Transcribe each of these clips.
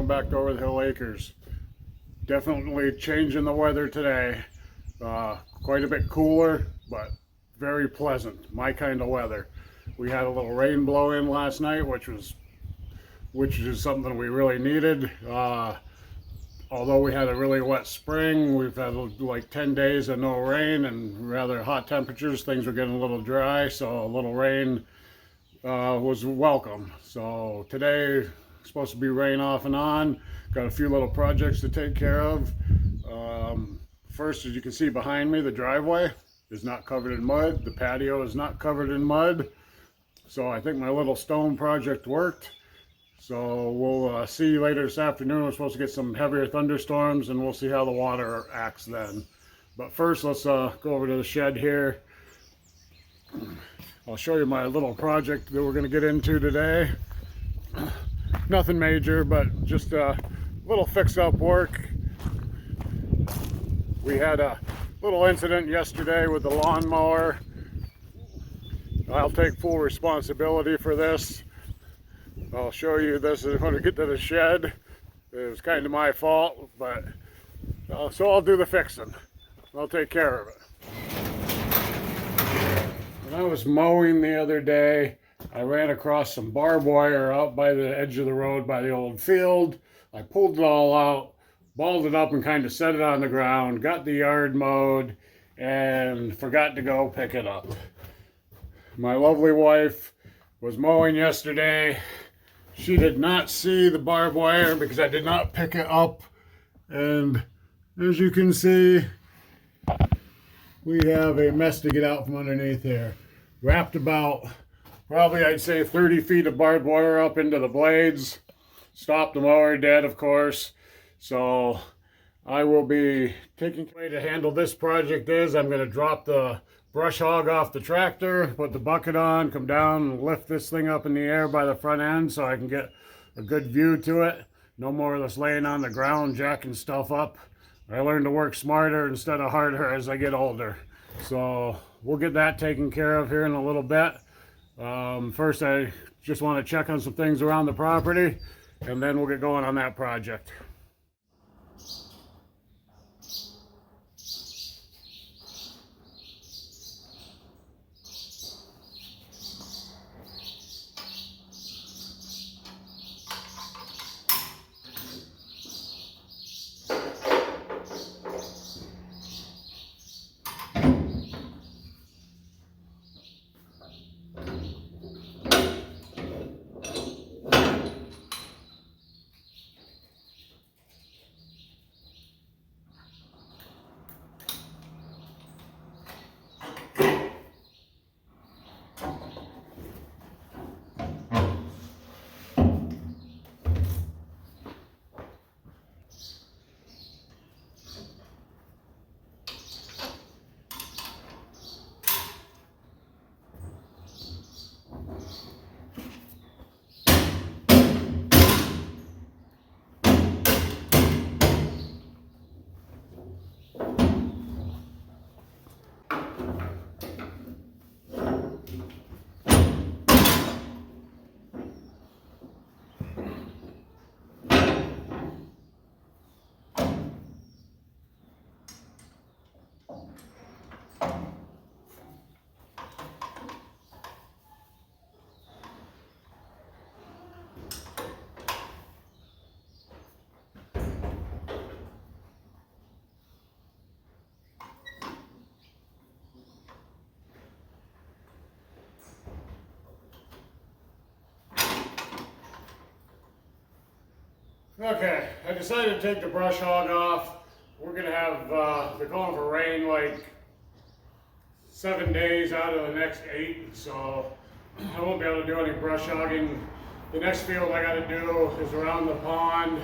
welcome back to Over the Hill Acres. Definitely changing the weather today. Quite a bit cooler, but very pleasant. My kind of weather. We had a little rain blow in last night, which is something we really needed. Although we had a really wet spring, we've had like 10 days of no rain and rather hot temperatures. Things were getting a little dry, so a little rain was welcome. So today, supposed to be rain off and on. Got a few little projects to take care of. First, as you can see behind me, the driveway is not covered in mud. The patio is not covered in mud. So I think my little stone project worked. So we'll see you later this afternoon. We're supposed to get some heavier thunderstorms and we'll see how the water acts then. But first, let's go over to the shed here. I'll show you my little project that we're going to get into today. Nothing major, but just a little fix-up work. We had a little incident yesterday with the lawnmower. I'll take full responsibility for this. I'll show you this when we get to the shed. It was kind of my fault, but so I'll do the fixing. I'll take care of it. When I was mowing the other day, I ran across some barbed wire out by the edge of the road by the old field. I pulled it all out, balled it up and kind of set it on the ground, got the yard mowed, and forgot to go pick it up. My lovely wife was mowing yesterday. She did not see the barbed wire because I did not pick it up. And as you can see, we have a mess to get out from underneath here. Wrapped about, probably I'd say 30 feet of barbed wire up into the blades. Stopped the mower dead, of course. So I will be taking the way to handle this project is I'm going to drop the brush hog off the tractor, put the bucket on, come down and lift this thing up in the air by the front end so I can get a good view to it. No more of this laying on the ground jacking stuff up. I learned to work smarter instead of harder as I get older. So we'll get that taken care of here in a little bit. First, I just want to check on some things around the property, and then we'll get going on that project. Okay, I decided to take the brush hog off. We're going to have, they're going for rain like 7 days out of the next 8, so I won't be able to do any brush hogging. The next field I got to do is around the pond,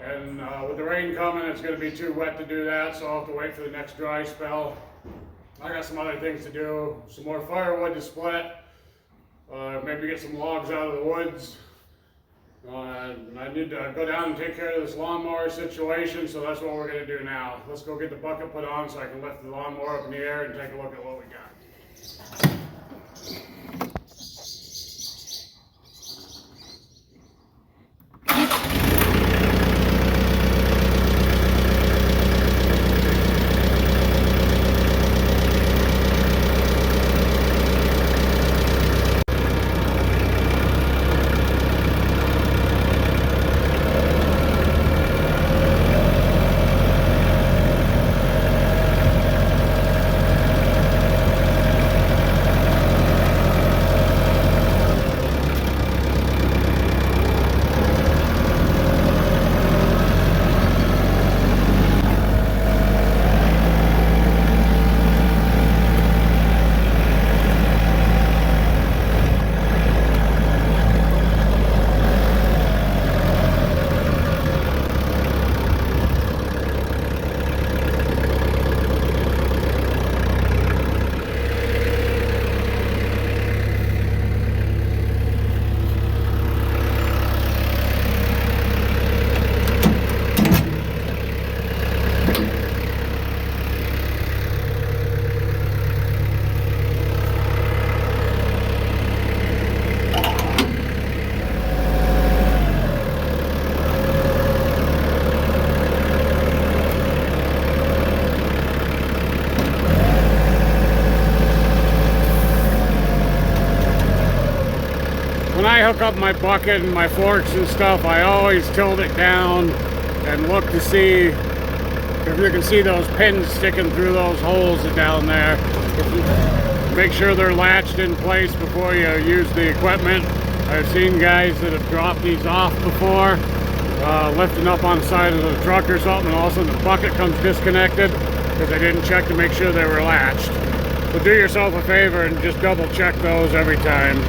and with the rain coming, it's going to be too wet to do that, so I'll have to wait for the next dry spell. I got some other things to do, some more firewood to split, maybe get some logs out of the woods. I need to go down and take care of this lawnmower situation, so that's what we're going to do now. Let's go get the bucket put on so I can lift the lawnmower up in the air and take a look at what we got. hook up my bucket and my forks and stuff, I always tilt it down and look to see if you can see those pins sticking through those holes down there. Make sure they're latched in place before you use the equipment. I've seen guys that have dropped these off before, lifting up on the side of the truck or something, and all of a sudden the bucket comes disconnected because they didn't check to make sure they were latched. So do yourself a favor and just double check those every time.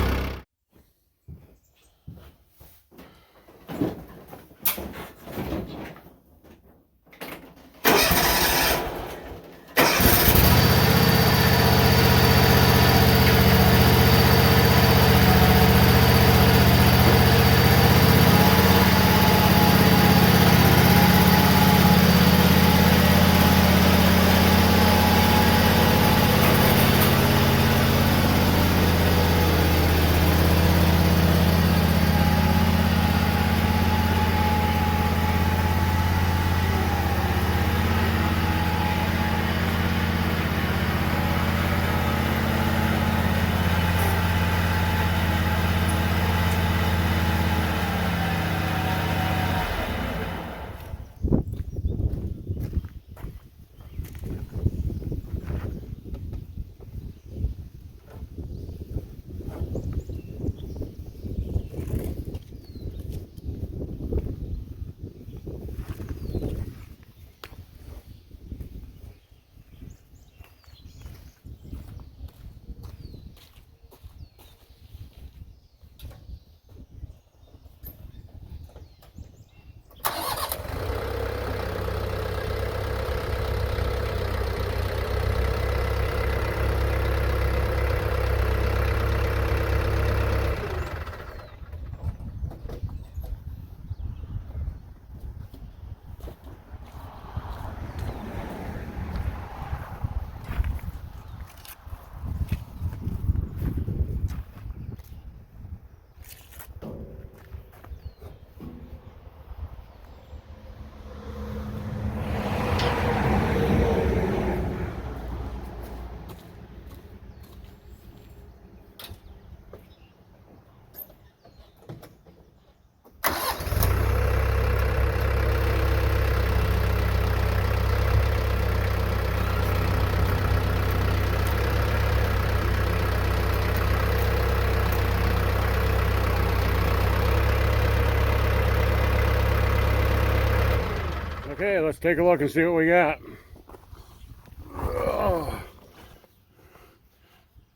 Okay, let's take a look and see what we got.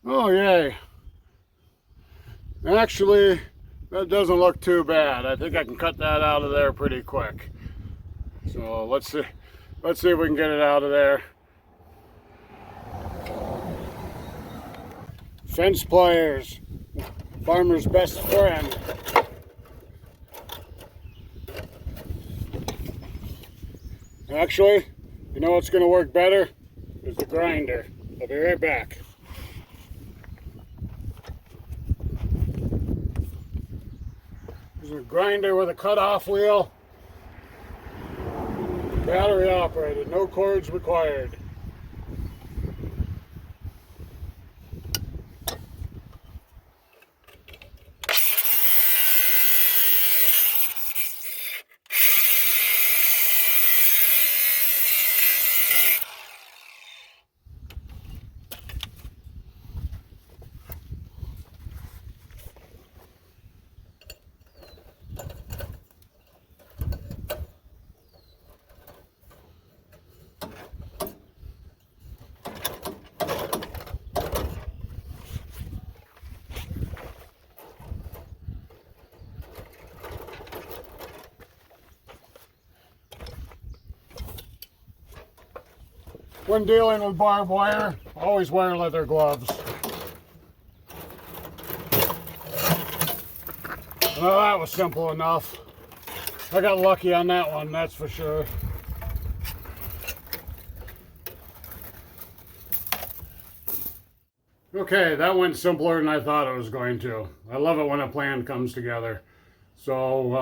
Oh yay. Actually, that doesn't look too bad. I think I can cut that out of there pretty quick. So let's see if we can get it out of there. Fence pliers, farmer's best friend. Actually, you know what's going to work better? Is the grinder. I'll be right back. There's a grinder with a cutoff wheel. Battery operated, no cords required. When dealing with barbed wire, always wear leather gloves. Well, that was simple enough. I got lucky on that one, that's for sure. Okay, that went simpler than I thought it was going to. I love it when a plan comes together. So,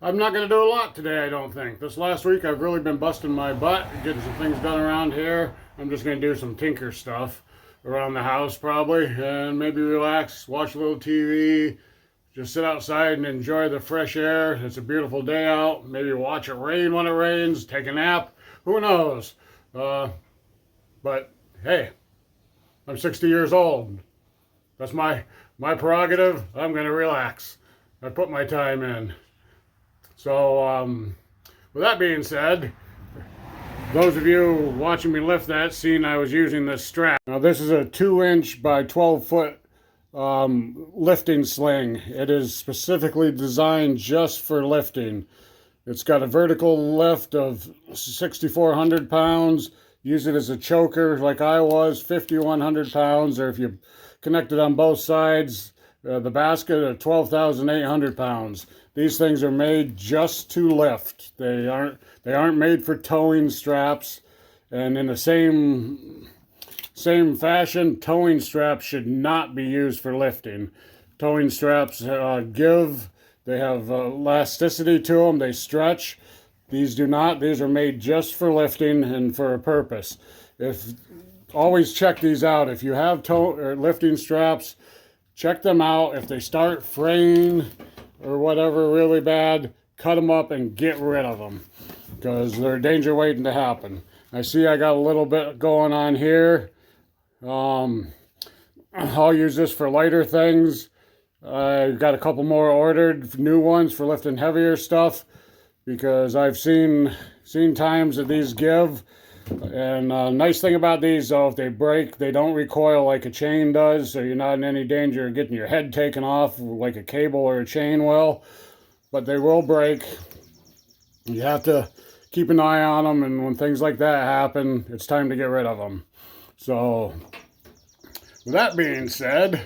I'm not going to do a lot today, I don't think. This last week I've really been busting my butt, getting some things done around here. I'm just going to do some tinker stuff around the house probably, and maybe relax, watch a little TV, just sit outside and enjoy the fresh air. It's a beautiful day out. Maybe watch it rain when it rains, take a nap. Who knows? But hey, I'm 60 years old. That's my prerogative. I'm going to relax. I put my time in. So, with that being said, those of you watching me lift that, seen I was using this strap. Now this is a 2-inch by 12-foot lifting sling. It is specifically designed just for lifting. It's got a vertical lift of 6,400 pounds. Use it as a choker like I was, 5,100 pounds, or if you connect it on both sides, the basket of 12,800 pounds. These things are made just to lift. They aren't made for towing straps. And in the same fashion, towing straps should not be used for lifting. Towing straps give. They have elasticity to them. They stretch. These do not. These are made just for lifting and for a purpose. Always check these out. If you have lifting straps, check them out. If they start fraying or whatever really bad, cut them up and get rid of them, because they're a danger waiting to happen. I see I got a little bit going on here. I'll use this for lighter things. I've got a couple more ordered, new ones for lifting heavier stuff, because I've seen times that these give. And nice thing about these, though, if they break, they don't recoil like a chain does, so you're not in any danger of getting your head taken off like a cable or a chain will. But they will break. You have to keep an eye on them, and when things like that happen, it's time to get rid of them. So, with that being said,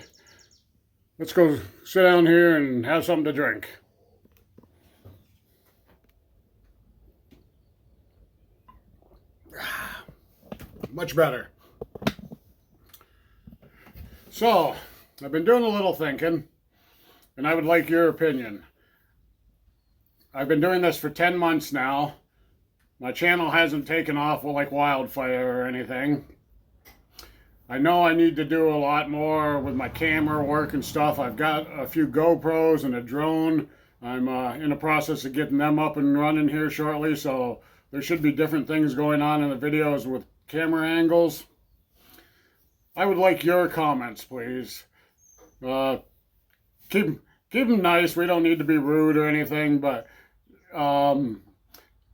let's go sit down here and have something to drink. Much better. So, I've been doing a little thinking, and I would like your opinion. I've been doing this for 10 months now. My channel hasn't taken off like wildfire or anything. I know I need to do a lot more with my camera work and stuff. I've got a few GoPros and a drone. I'm in the process of getting them up and running here shortly, so there should be different things going on in the videos with camera angles. I would like your comments, please. Keep them nice. We don't need to be rude or anything, but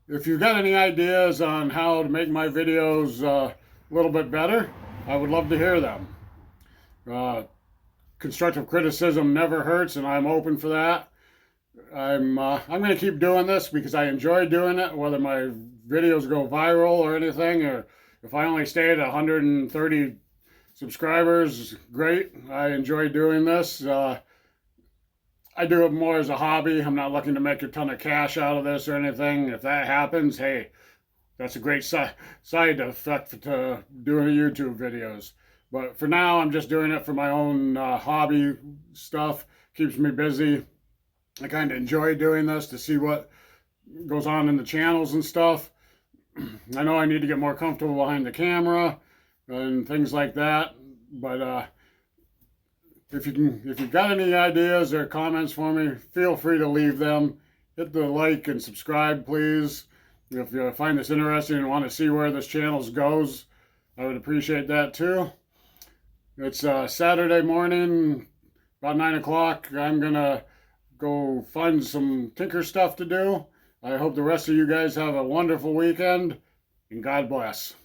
if you've got any ideas on how to make my videos a little bit better, I would love to hear them. Constructive criticism never hurts, and I'm open for that. I'm going to keep doing this because I enjoy doing it, whether my videos go viral or anything, or if I only stay at 130 subscribers, great. I enjoy doing this. I do it more as a hobby. I'm not looking to make a ton of cash out of this or anything. If that happens, hey, that's a great side effect to doing YouTube videos. But for now, I'm just doing it for my own hobby stuff. Keeps me busy. I kind of enjoy doing this to see what goes on in the channels and stuff. I know I need to get more comfortable behind the camera and things like that. But if you've got any ideas or comments for me, feel free to leave them. Hit the like and subscribe, please. If you find this interesting and want to see where this channel goes, I would appreciate that too. It's Saturday morning, about 9 o'clock. I'm going to go find some tinker stuff to do. I hope the rest of you guys have a wonderful weekend, and God bless.